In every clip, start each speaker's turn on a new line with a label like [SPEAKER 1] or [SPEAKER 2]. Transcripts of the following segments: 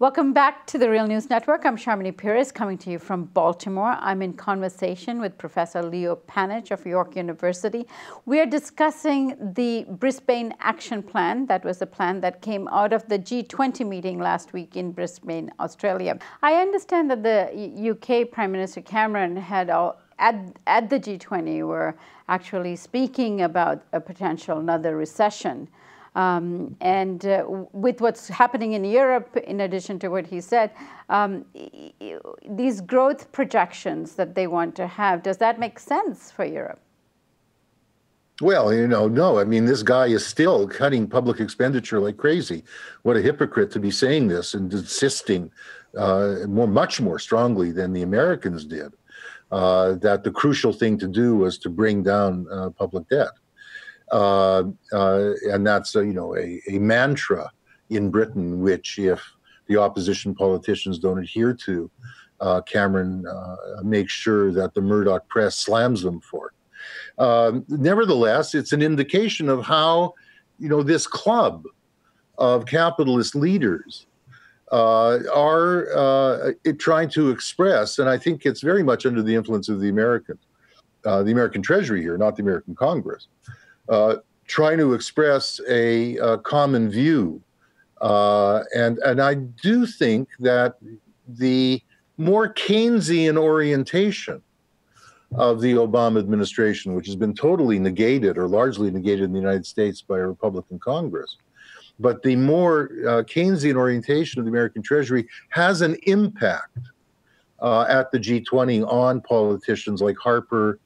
[SPEAKER 1] Welcome back to the Real News Network. I'm Sharmini Pires coming to you from Baltimore. I'm in conversation with Professor Leo Panitch of York University. We are discussing the Brisbane Action Plan. That was the plan that came out of the G-20 meeting last week in Brisbane, Australia. I understand that the UK Prime Minister Cameron had at the G20 were actually speaking about a potential another recession. With what's happening in Europe, in addition to what he said, these growth projections that they want to have, does that make sense for Europe?
[SPEAKER 2] Well, no. I mean, this guy is still cutting public expenditure like crazy. What a hypocrite to be saying this and insisting much more strongly than the Americans did that the crucial thing to do was to bring down public debt. And that's a mantra in Britain, which if the opposition politicians don't adhere to, Cameron makes sure that the Murdoch press slams them for. Nevertheless, it's an indication of how, this club of capitalist leaders are trying to express, and I think it's very much under the influence of the American Treasury here, not the American Congress, trying to express a common view. And I do think that the more Keynesian orientation of the Obama administration, which has been totally negated or largely negated in the United States by a Republican Congress, but the more Keynesian orientation of the American Treasury has an impact at the G20 on politicians like Harper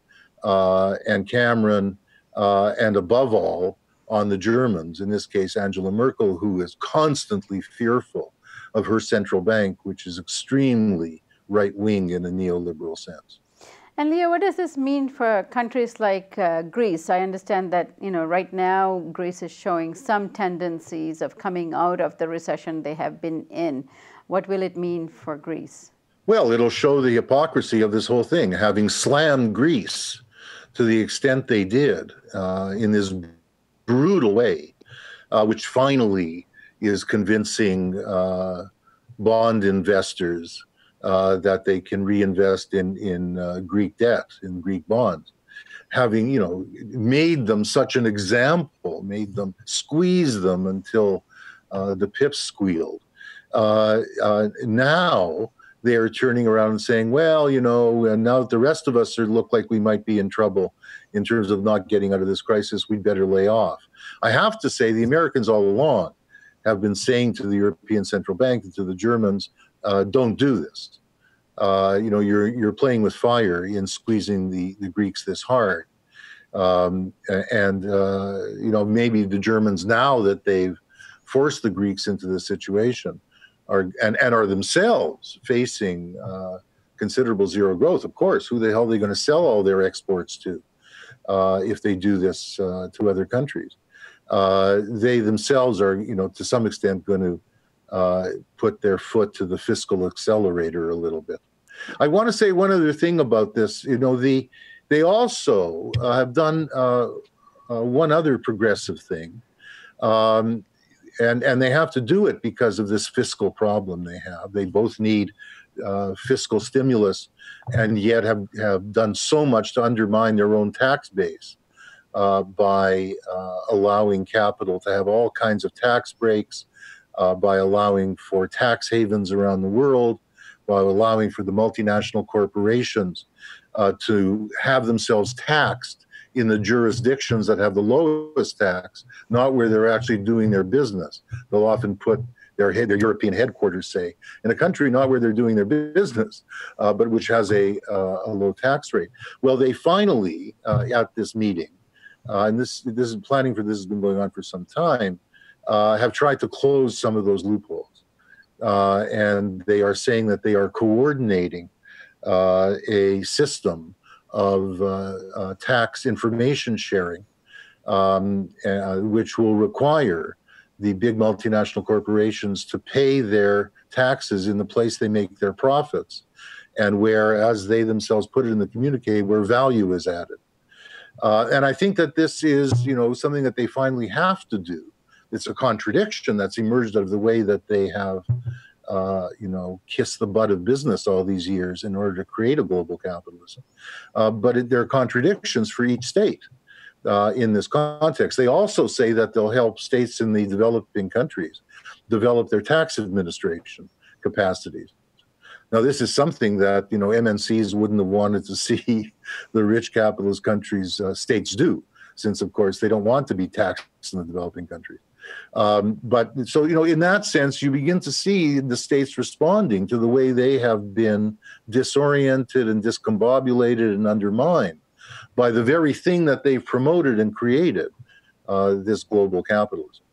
[SPEAKER 2] and Cameron, and above all, on the Germans, in this case, Angela Merkel, who is constantly fearful of her central bank, which is extremely right-wing in a neoliberal sense.
[SPEAKER 1] And Leo, what does this mean for countries like Greece? I understand that, right now Greece is showing some tendencies of coming out of the recession they have been in. What will it mean for Greece?
[SPEAKER 2] Well, it'll show the hypocrisy of this whole thing, having slammed Greece to the extent they did in this brutal way, which finally is convincing bond investors that they can reinvest in Greek debt, in Greek bonds. Having, made them such an example, made them squeeze them until the pips squealed. Now they're turning around and saying, well, and now that the rest of us look like we might be in trouble in terms of not getting out of this crisis, we'd better lay off. I have to say the Americans all along have been saying to the European Central Bank and to the Germans, don't do this. You're playing with fire in squeezing the Greeks this hard. Maybe the Germans, now that they've forced the Greeks into this situation, are themselves facing considerable zero growth. Of course, who the hell are they going to sell all their exports to if they do this to other countries? They themselves are, to some extent, going to put their foot to the fiscal accelerator a little bit. I want to say one other thing about this. They also have done one other progressive thing. And they have to do it because of this fiscal problem they have. They both need fiscal stimulus and yet have done so much to undermine their own tax base by allowing capital to have all kinds of tax breaks, by allowing for tax havens around the world, by allowing for the multinational corporations to have themselves taxed in the jurisdictions that have the lowest tax, not where they're actually doing their business. They'll often put their European headquarters, say, in a country not where they're doing their business, but which has a low tax rate. Well, they finally, at this meeting, and this is planning for this has been going on for some time, have tried to close some of those loopholes. And they are saying that they are coordinating a system of tax information sharing, which will require the big multinational corporations to pay their taxes in the place they make their profits, and where, as they themselves put it in the communique, where value is added. And I think that this is, something that they finally have to do. It's a contradiction that's emerged out of the way that they have kiss the butt of business all these years in order to create a global capitalism. But there are contradictions for each state in this context. They also say that they'll help states in the developing countries develop their tax administration capacities. Now, this is something that, MNCs wouldn't have wanted to see the rich capitalist countries, states do, since, of course, they don't want to be taxed in the developing countries. But so, in that sense, you begin to see the states responding to the way they have been disoriented and discombobulated and undermined by the very thing that they've promoted and created, this global capitalism.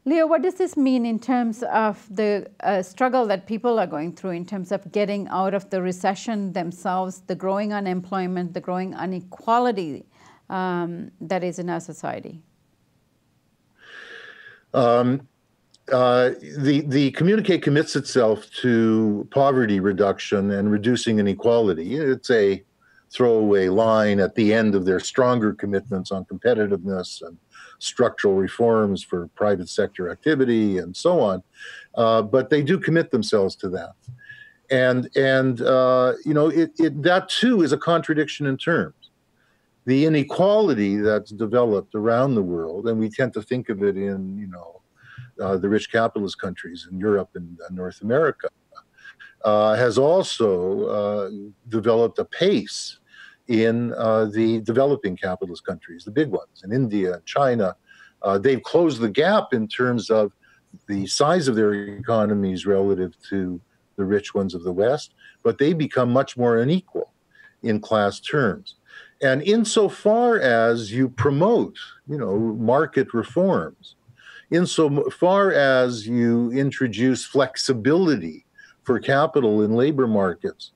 [SPEAKER 1] Leo, what does this mean in terms of the struggle that people are going through in terms of getting out of the recession themselves, the growing unemployment, the growing inequality that is in our society?
[SPEAKER 2] The communique commits itself to poverty reduction and reducing inequality. It's a throwaway line at the end of their stronger commitments on competitiveness and structural reforms for private sector activity and so on. But they do commit themselves to that. And that too is a contradiction in terms. The inequality that's developed around the world, and we tend to think of it in, the rich capitalist countries in Europe and North America, has also developed a pace in the developing capitalist countries, the big ones, in India and China. They've closed the gap in terms of the size of their economies relative to the rich ones of the West, but they become much more unequal in class terms. And insofar as you promote, market reforms, insofar as you introduce flexibility for capital in labor markets,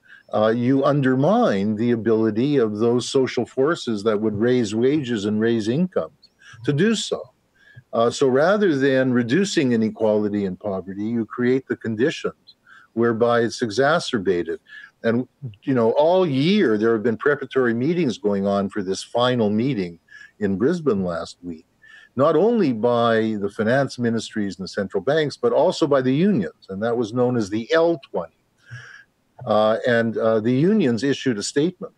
[SPEAKER 2] you undermine the ability of those social forces that would raise wages and raise incomes to do so. So rather than reducing inequality and poverty, you create the conditions whereby it's exacerbated. And, all year there have been preparatory meetings going on for this final meeting in Brisbane last week, not only by the finance ministries and the central banks, but also by the unions. And that was known as the L20. The unions issued a statement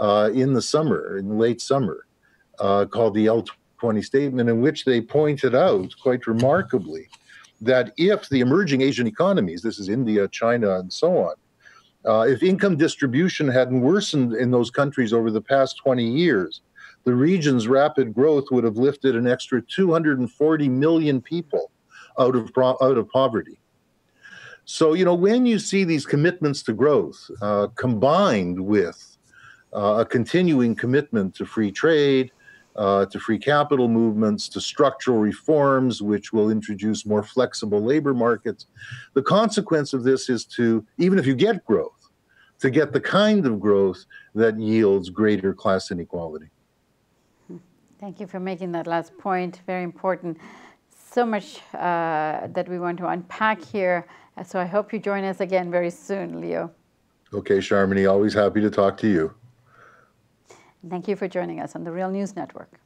[SPEAKER 2] in the late summer, called the L20 statement, in which they pointed out, quite remarkably, that if the emerging Asian economies, this is India, China, and so on, if income distribution hadn't worsened in those countries over the past 20 years, the region's rapid growth would have lifted an extra 240 million people out of poverty. So, when you see these commitments to growth combined with a continuing commitment to free trade, to free capital movements, to structural reforms, which will introduce more flexible labor markets, the consequence of this is to, even if you get growth, to get the kind of growth that yields greater class inequality.
[SPEAKER 1] Thank you for making that last point. Very important. So much that we want to unpack here. So I hope you join us again very soon, Leo.
[SPEAKER 2] Okay, Sharmini, always happy to talk to you.
[SPEAKER 1] Thank you for joining us on the Real News Network.